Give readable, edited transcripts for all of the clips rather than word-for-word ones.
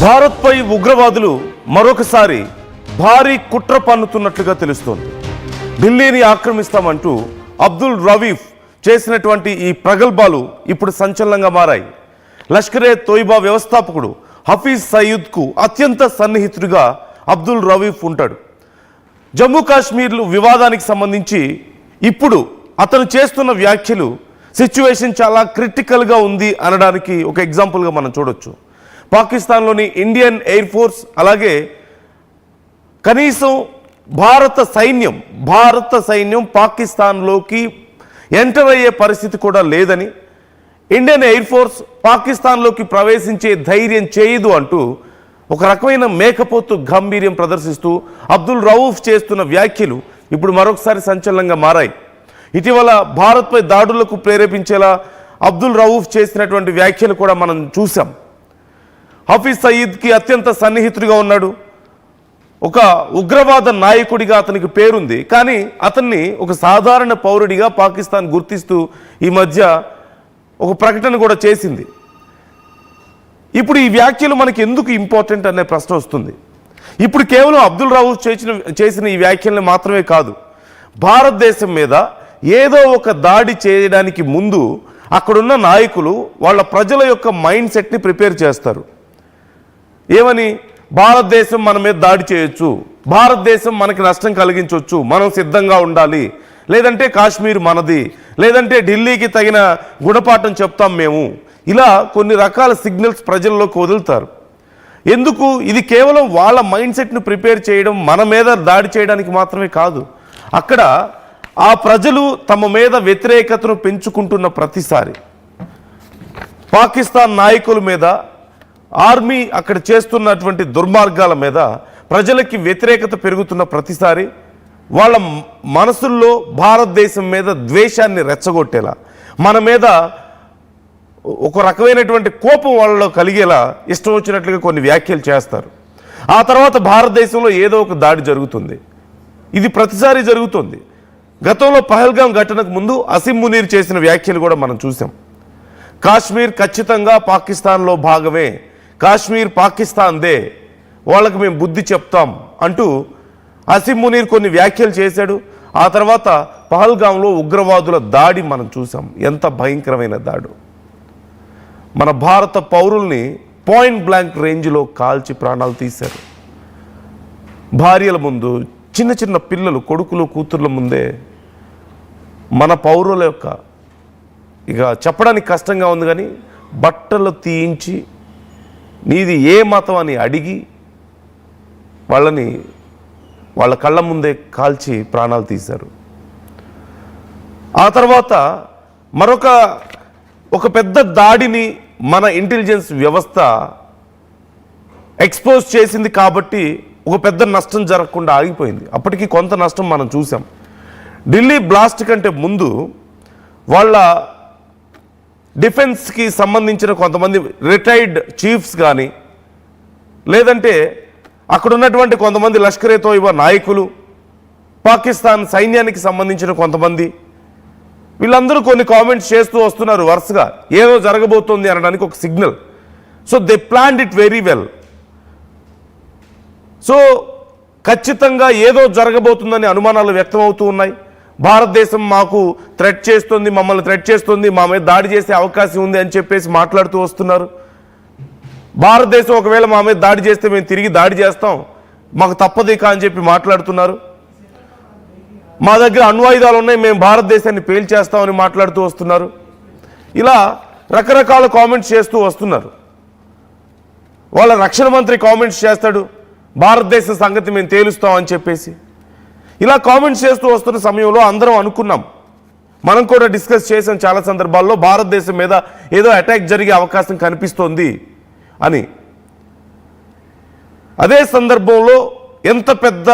భారత్పై ఉగ్రవాదులు మరొకసారి భారీ కుట్ర పన్నుతున్నట్లుగా తెలుస్తోంది. ఢిల్లీని ఆక్రమిస్తామంటూ అబ్దుల్ రవీఫ్ చేసినటువంటి ఈ ప్రగల్భాలు ఇప్పుడు సంచలనంగా మారాయి. లష్కరే తోయిబా వ్యవస్థాపకుడు హఫీజ్ సయీద్కు అత్యంత సన్నిహితుడిగా అబ్దుల్ రవీఫ్ ఉంటాడు. జమ్మూ కాశ్మీర్ వివాదానికి సంబంధించి ఇప్పుడు అతను చేస్తున్న వ్యాఖ్యలు సిచ్యువేషన్ చాలా క్రిటికల్గా ఉంది అనడానికి ఒక ఎగ్జాంపుల్గా మనం చూడొచ్చు. పాకిస్తాన్లోని ఇండియన్ ఎయిర్ ఫోర్స్ అలాగే కనీసం భారత సైన్యం పాకిస్తాన్లోకి ఎంటర్ అయ్యే పరిస్థితి కూడా లేదని, ఇండియన్ ఎయిర్ ఫోర్స్ పాకిస్తాన్లోకి ప్రవేశించే ధైర్యం చేయదు అంటూ ఒక రకమైన మేకపోతు గంభీర్యం ప్రదర్శిస్తూ అబ్దుల్ రవూఫ్ చేస్తున్న వ్యాఖ్యలు ఇప్పుడు మరొకసారి సంచలనంగా మారాయి. ఇటీవల భారత్పై దాడులకు ప్రేరేపించేలా అబ్దుల్ రవూఫ్ చేసినటువంటి వ్యాఖ్యలు కూడా మనం చూసాం. హఫీజ్ సయీద్కి అత్యంత సన్నిహితుడిగా ఉన్నాడు. ఒక ఉగ్రవాద నాయకుడిగా అతనికి పేరుంది. కానీ అతన్ని ఒక సాధారణ పౌరుడిగా పాకిస్తాన్ గుర్తిస్తూ ఈ మధ్య ఒక ప్రకటన కూడా చేసింది. ఇప్పుడు ఈ వ్యాఖ్యలు మనకి ఎందుకు ఇంపార్టెంట్ అనే ప్రశ్న వస్తుంది. ఇప్పుడు కేవలం అబ్దుల్ రవూఫ్ చేసిన ఈ వ్యాఖ్యల్ని మాత్రమే కాదు, భారతదేశం మీద ఏదో ఒక దాడి చేయడానికి ముందు అక్కడున్న నాయకులు వాళ్ళ ప్రజల యొక్క మైండ్ సెట్ని ప్రిపేర్ చేస్తారు. ఏమని? భారతదేశం మన మీద దాడి చేయొచ్చు, భారతదేశం మనకి నష్టం కలిగించవచ్చు, మనం సిద్ధంగా ఉండాలి, లేదంటే కాశ్మీర్ మనది, లేదంటే ఢిల్లీకి తగిన గుణపాఠం చెప్తాం మేము. ఇలా కొన్ని రకాల సిగ్నల్స్ ప్రజల్లోకి వదులుతారు. ఎందుకు? ఇది కేవలం వాళ్ళ మైండ్ సెట్ను ప్రిపేర్ చేయడం, మన మీద దాడి చేయడానికి మాత్రమే కాదు. అక్కడ ఆ ప్రజలు తమ మీద వ్యతిరేకతను పెంచుకుంటున్న ప్రతిసారి, పాకిస్తాన్ నాయకుల మీద, ఆర్మీ అక్కడ చేస్తున్నటువంటి దుర్మార్గాల మీద ప్రజలకి వ్యతిరేకత పెరుగుతున్న ప్రతిసారి వాళ్ళ మనసుల్లో భారతదేశం మీద ద్వేషాన్ని రెచ్చగొట్టేలా, మన మీద ఒక రకమైనటువంటి కోపం వాళ్ళలో కలిగేలా ఇష్టం వచ్చినట్లుగా కొన్ని వ్యాఖ్యలు చేస్తారు. ఆ తర్వాత భారతదేశంలో ఏదో ఒక దాడి జరుగుతుంది. ఇది ప్రతిసారి జరుగుతుంది. గతంలో పహల్గాం ఘటనకు ముందు అసిమ్ మునీర్ చేసిన వ్యాఖ్యలు కూడా మనం చూసాం. కాశ్మీర్ ఖచ్చితంగా పాకిస్తాన్లో భాగమే, కాశ్మీర్ పాకిస్తాన్దే, వాళ్ళకి మేము బుద్ధి చెప్తాం అంటూ అసిమ్ మునీర్ కొన్ని వ్యాఖ్యలు చేశాడు. ఆ తర్వాత పహల్గాంలో ఉగ్రవాదుల దాడి మనం చూసాం. ఎంత భయంకరమైన దాడు! మన భారత పౌరుల్ని పాయింట్ బ్లాంక్ రేంజ్లో కాల్చి ప్రాణాలు తీశారు. భార్యల ముందు, చిన్న చిన్న పిల్లలు, కొడుకులు కూతుర్ల ముందే మన పౌరుల యొక్క, ఇక చెప్పడానికి కష్టంగా ఉంది కానీ, బట్టలు తీయించి నీది ఏ మతం అని అడిగి వాళ్ళని వాళ్ళ కళ్ళ ముందే కాల్చి ప్రాణాలు తీశారు. ఆ తర్వాత ఒక పెద్ద దాడిని మన ఇంటెలిజెన్స్ వ్యవస్థ ఎక్స్పోజ్ చేసింది కాబట్టి ఒక పెద్ద నష్టం జరగకుండా ఆగిపోయింది. అప్పటికి కొంత నష్టం మనం చూసాం. ఢిల్లీ బ్లాస్ట్ కంటే ముందు వాళ్ళ డిఫెన్స్కి సంబంధించిన కొంతమంది రిటైర్డ్ చీఫ్స్ కానీ, లేదంటే అక్కడ ఉన్నటువంటి కొంతమంది లష్కరే తోయిబా నాయకులు, పాకిస్తాన్ సైన్యానికి సంబంధించిన కొంతమంది, వీళ్ళందరూ కొన్ని కామెంట్స్ చేస్తూ వస్తున్నారు వరుసగా, ఏదో జరగబోతోంది అనడానికి ఒక signal. So they planned it very well. So ఖచ్చితంగా ఏదో జరగబోతుందని అనుమానాలు వ్యక్తమవుతూ ఉన్నాయి. భారతదేశం మాకు థ్రెట్ చేస్తుంది, మమ్మల్ని థ్రెట్ చేస్తుంది, మా మీద దాడి చేసే అవకాశం ఉంది అని చెప్పేసి మాట్లాడుతూ వస్తున్నారు. భారతదేశం ఒకవేళ మా మీద దాడి చేస్తే మేము తిరిగి దాడి చేస్తాం, మాకు తప్పదు అని చెప్పి మాట్లాడుతున్నారు. మా దగ్గర అణ్వాయుధాలు ఉన్నాయి, మేము భారతదేశాన్ని పేల్చేస్తామని మాట్లాడుతూ వస్తున్నారు. ఇలా రకరకాల కామెంట్స్ చేస్తూ వస్తున్నారు. వాళ్ళ రక్షణ మంత్రి కామెంట్స్ చేస్తాడు, భారతదేశ సంగతి మేము తేలుస్తామని చెప్పేసి. ఇలా కామెంట్స్ చేస్తూ వస్తున్న సమయంలో అందరం అనుకున్నాం, మనం కూడా డిస్కస్ చేసాం చాలా సందర్భాల్లో, భారతదేశం మీద ఏదో అటాక్ జరిగే అవకాశం కనిపిస్తోంది అని. అదే సందర్భంలో ఎంత పెద్ద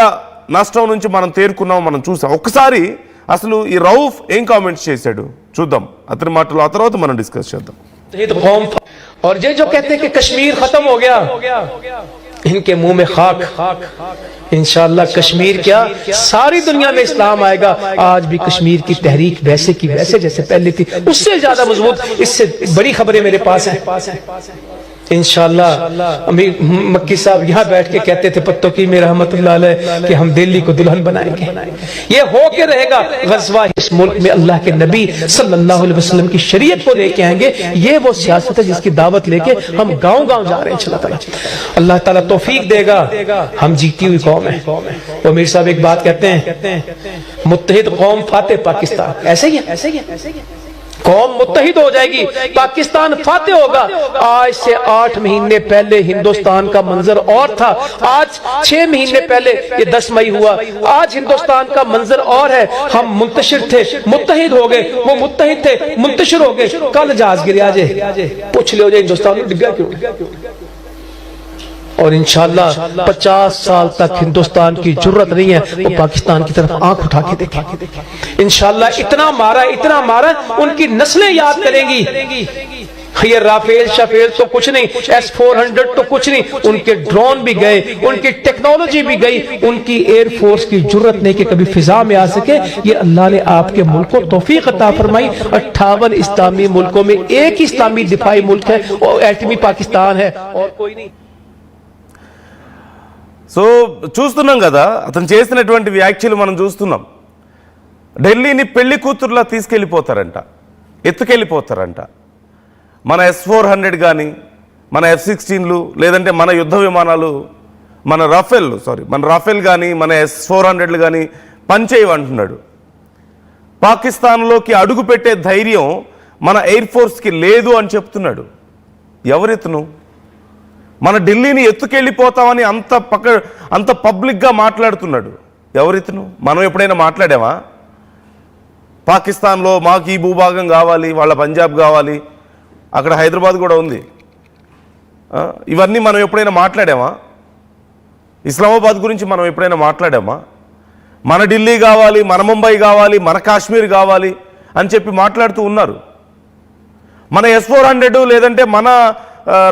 నష్టం నుంచి మనం తేరుకున్నామో మనం చూసాం. ఒక్కసారి అసలు ఈ రౌఫ్ ఏం కామెంట్స్ చేశాడు చూద్దాం అతని మాటలు, ఆ తర్వాత మనం డిస్కస్ చేద్దాం. और ये जो कहते हैं कि कश्मीर खत्म हो गया, इनके मुंह में खाक। इंशाअल्लाह कश्मीर क्या, सारी दुनिया में इस्लाम आएगा। आज भी कश्मीर की तहरीक वैसे की वैसे जैसे पहले थी, उससे ज्यादा मजबूत। इससे बड़ी खबरें मेरे पास हैं। इंशाअल्लाह मक्की साहब यहाँ बैठ के कहते थे पत्तों की में रहमतुल्लाह अलैह कि हम दिल्ली को दुल्हन बनाएंगे। ये हो के रहेगा गज़वा, इस मुल्क में अल्लाह के नबी सल्लल्लाहु अलैहि वसल्लम की शरीयत को लेके आएंगे। ये वो सियासत है जिसकी दावत लेके हम गांव गांव जा रहे हैं। अल्लाह ताला तौफीक देगा, हम जीती हुई कौम है। तो मीर साहब एक बात कहते हैं, मुत्तहिद कौम फाते पाकिस्तान, ऐसे ही है, कौम मुत्तहिद हो जाएगी, पाकिस्तान फाते होगा। आज से 8 महीने पहले हिंदुस्तान का मंजर और था, आज 6 महीने पहले, ये 10 मई हुआ, आज हिंदुस्तान का मंजर और है। हम मुंतशिर थे, मुत्तहिद हो गए, वो मुत्तहिद थे, मुंतशिर हो गए। कल जहाज गिर जाए, पूछ लो हिंदुस्तान डिग्गा क्यों। और इंशाअल्लाह 50 साल तक हिंदुस्तान की जरूरत नहीं है वो पाकिस्तान की तरफ आंख उठा के देखे। इंशाअल्लाह इतना मारा उनकी नस्लें याद करेंगी। ये राफेल शफेल तो कुछ नहीं, S-400 तो कुछ नहीं, उनके ड्रोन भी गए, उनकी टेक्नोलॉजी भी गई, उनकी एयरफोर्स की जरूरत नहीं कि कभी फिजा में आ सके। ये अल्लाह ने आपके मुल्क को तौफीक अता फरमाई। 58 इस्लामी मुल्कों में एक ही इस्लामी दिफाई मुल्क है, वो एटमी पाकिस्तान है और कोई नहीं। సో చూస్తున్నాం కదా, అతను చేసినటువంటి వ్యాఖ్యలు మనం చూస్తున్నాం. ఢిల్లీని పెళ్లి కూతురులా తీసుకెళ్ళిపోతారంట, ఎత్తుకెళ్ళిపోతారంట. మన S-400 కానీ, మన F-16లు, లేదంటే మన యుద్ధ విమానాలు, మన రాఫెల్ కానీ, మన S-400లు కానీ పనిచేయమంటున్నాడు. పాకిస్తాన్లోకి అడుగు పెట్టే ధైర్యం మన ఎయిర్ ఫోర్స్కి లేదు అని చెప్తున్నాడు. ఎవరితను? మన ఢిల్లీని ఎత్తుకెళ్ళిపోతామని అంత పబ్లిక్గా మాట్లాడుతున్నాడు. ఎవరితను? మనం ఎప్పుడైనా మాట్లాడామా? పాకిస్తాన్లో మాకు ఈ భూభాగం కావాలి, వాళ్ళ పంజాబ్ కావాలి, అక్కడ హైదరాబాద్ కూడా ఉంది, ఇవన్నీ మనం ఎప్పుడైనా మాట్లాడామా? ఇస్లామాబాద్ గురించి మనం ఎప్పుడైనా మాట్లాడామా? మన ఢిల్లీ కావాలి, మన ముంబై కావాలి, మన కాశ్మీర్ కావాలి అని చెప్పి మాట్లాడుతూ ఉన్నారు. మన S-400 లేదంటే మన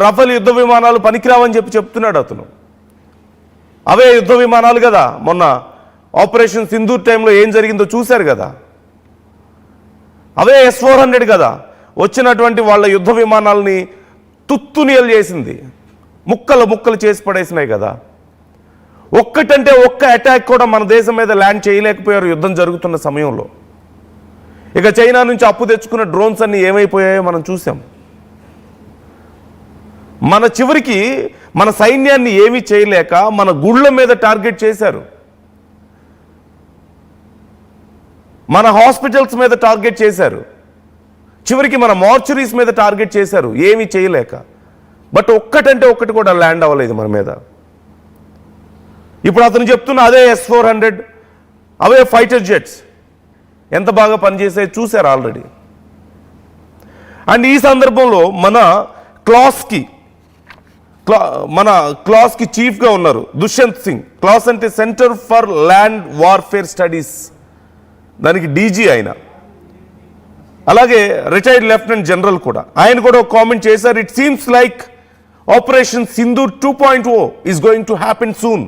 రఫేల్ యుద్ధ విమానాలు పనికిరావని చెప్తున్నాడు అతను. అవే యుద్ధ విమానాలు కదా, మొన్న ఆపరేషన్ సింధూర్ టైంలో ఏం జరిగిందో చూశారు కదా. అవే S-400 కదా వచ్చినటువంటి వాళ్ళ యుద్ధ విమానాలని తుత్తునియలు చేసింది, ముక్కలు చేసి పడేసినాయి కదా. ఒక్కటంటే ఒక్క అటాక్ కూడా మన దేశం మీద ల్యాండ్ చేయలేకపోయారు యుద్ధం జరుగుతున్న సమయంలో. ఇక చైనా నుంచి అప్పు తెచ్చుకున్న డ్రోన్స్ అన్ని ఏమైపోయాయో మనం చూసాం. మన చివరికి మన సైన్యాన్ని ఏమీ చేయలేక మన గుళ్ళ మీద టార్గెట్ చేశారు, మన హాస్పిటల్స్ మీద టార్గెట్ చేశారు, చివరికి మన మార్చురీస్ మీద టార్గెట్ చేశారు, ఏమీ చేయలేక. బట్ ఒక్కటంటే ఒక్కటి కూడా ల్యాండ్ అవ్వలేదు మన మీద. ఇప్పుడు అతను చెప్తున్న అదే S-400, అవే ఫైటర్ జెట్స్ ఎంత బాగా పనిచేసాయో చూశారు ఆల్రెడీ. అండ్ ఈ సందర్భంలో మన క్లాస్కి చీఫ్గా ఉన్నారు దుష్యంత్ సింగ్. క్లాస్ అంటే centre for land warfare studies, దానికి డీజీ ఆయన. అలాగే రిటైర్డ్ లెఫ్టినెంట్ జనరల్ కూడా, ఆయన కూడా ఒక కామెంట్ చేశారు. It seems like operation Sindoor 2.0 is going to happen soon.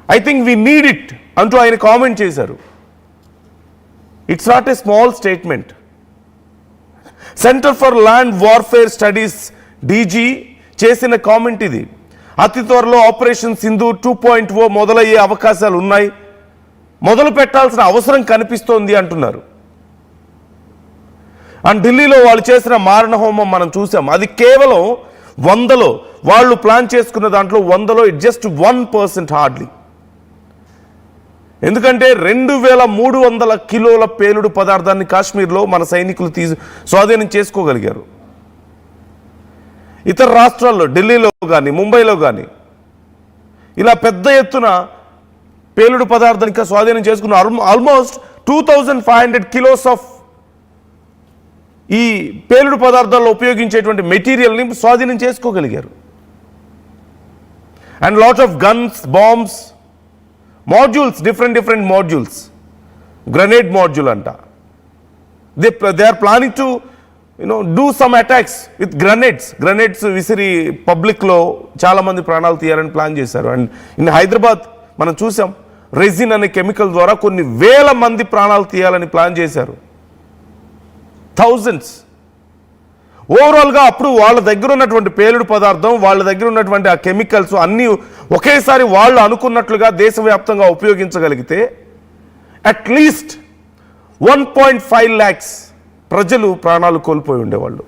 I think we need it అంటూ ఆయన కామెంట్ చేశారు. It's not a small statement. Centre for land warfare studies DG చేసిన కామెంట్ ఇది. అతి త్వరలో ఆపరేషన్ సింధూర్ 2.0 మొదలయ్యే అవకాశాలు ఉన్నాయి, మొదలు పెట్టాల్సిన అవసరం కనిపిస్తోంది అంటున్నారు. అండ్ ఢిల్లీలో వాళ్ళు చేసిన మారణ హోమం మనం చూసాం. అది కేవలం 100లో వాళ్ళు ప్లాన్ చేసుకున్న దాంట్లో 100లో ఇట్ జస్ట్ 1% హార్డ్లీ. ఎందుకంటే 2300 కిలోల పేలుడు పదార్థాన్ని కాశ్మీర్లో మన సైనికులు స్వాధీనం చేసుకోగలిగారు. ఇతర రాష్ట్రాల్లో ఢిల్లీలో కానీ ముంబైలో కానీ ఇలా పెద్ద ఎత్తున పేలుడు పదార్థాన్ని ఇంకా స్వాధీనం చేసుకున్న ఆల్మోస్ట్ 2500 కిలోస్ ఆఫ్ ఈ పేలుడు పదార్థాల్లో ఉపయోగించేటువంటి మెటీరియల్ని స్వాధీనం చేసుకోగలిగారు. And lot of guns, bombs, modules, different modules, grenade module అంట. They are planning to do some attacks with grenades విసిరి పబ్లిక్లో చాలామంది ప్రాణాలు తీయాలని ప్లాన్ చేశారు. అండ్ ఇన్ హైదరాబాద్ మనం చూసాం, రెజిన్ అనే కెమికల్ ద్వారా కొన్ని వేల మంది ప్రాణాలు తీయాలని ప్లాన్ చేశారు. థౌజండ్స్. ఓవరాల్గా అప్పుడు వాళ్ళ దగ్గర ఉన్నటువంటి పేలుడు పదార్థం, వాళ్ళ దగ్గర ఉన్నటువంటి ఆ కెమికల్స్ అన్నీ ఒకేసారి వాళ్ళు అనుకున్నట్లుగా దేశవ్యాప్తంగా ఉపయోగించగలిగితే అట్లీస్ట్ 1.5 lakhs ప్రజలు ప్రాణాలు కోల్పోయి ఉండేవాళ్ళు.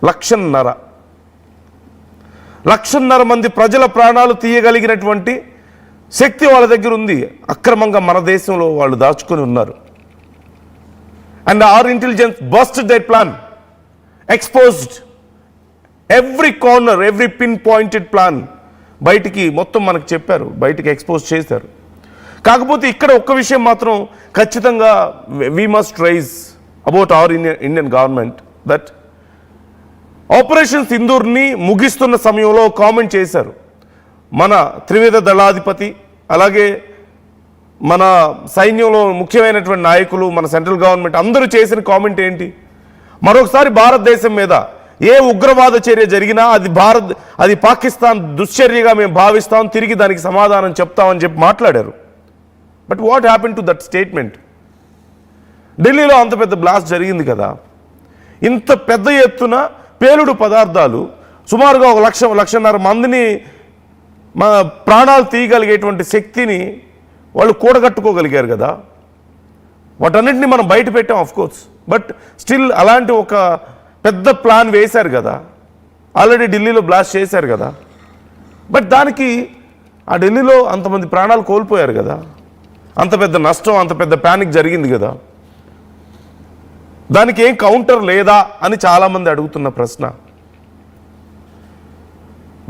1,50,000 మంది ప్రజల ప్రాణాలు తీయగలిగినటువంటి శక్తి వాళ్ళ దగ్గర ఉంది. అక్రమంగా మన దేశంలో వాళ్ళు దాచుకొని ఉన్నారు. And our intelligence busted their plan, exposed every corner, every pinpointed plan. బయటికి మొత్తం మనకు చెప్పారు, బయటికి ఎక్స్పోజ్ చేశారు. కాకపోతే ఇక్కడ ఒక్క విషయం మాత్రం ఖచ్చితంగా we must raise about our Indian government that operation సింధూర్ని ముగిస్తున్న సమయంలో కామెంట్ చేశారు మన త్రివిధ దళాధిపతి, అలాగే మన సైన్యంలో ముఖ్యమైనటువంటి నాయకులు, మన సెంట్రల్ గవర్నమెంట్ అందరూ చేసిన కామెంట్ ఏంటి? మరొకసారి భారతదేశం మీద ఏ ఉగ్రవాద చర్య జరిగినా అది పాకిస్తాన్ దుశ్చర్యగా మేము భావిస్తాం, తిరిగి దానికి సమాధానం చెప్తామని చెప్పి మాట్లాడారు. But what happen to that statement? ఢిల్లీలో అంత పెద్ద బ్లాస్ట్ జరిగింది కదా, ఇంత పెద్ద ఎత్తున పేలుడు పదార్థాలు సుమారుగా 1,00,000 మందిని ప్రాణాలు తీయగలిగేటువంటి శక్తిని వాళ్ళు కూడగట్టుకోగలిగారు కదా. వాటన్నింటినీ మనం బయట పెట్టాం ఆఫ్ కోర్స్, బట్ స్టిల్ అలాంటి ఒక పెద్ద ప్లాన్ వేశారు కదా, ఆల్రెడీ ఢిల్లీలో బ్లాస్ట్ చేశారు కదా. బట్ దానికి ఆ ఢిల్లీలో అంతమంది ప్రాణాలు కోల్పోయారు కదా, అంత పెద్ద నష్టం, అంత పెద్ద ప్యానిక్ జరిగింది కదా. దానికి ఏం కౌంటర్ లేదా అని చాలామంది అడుగుతున్న ప్రశ్న.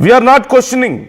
We are not questioning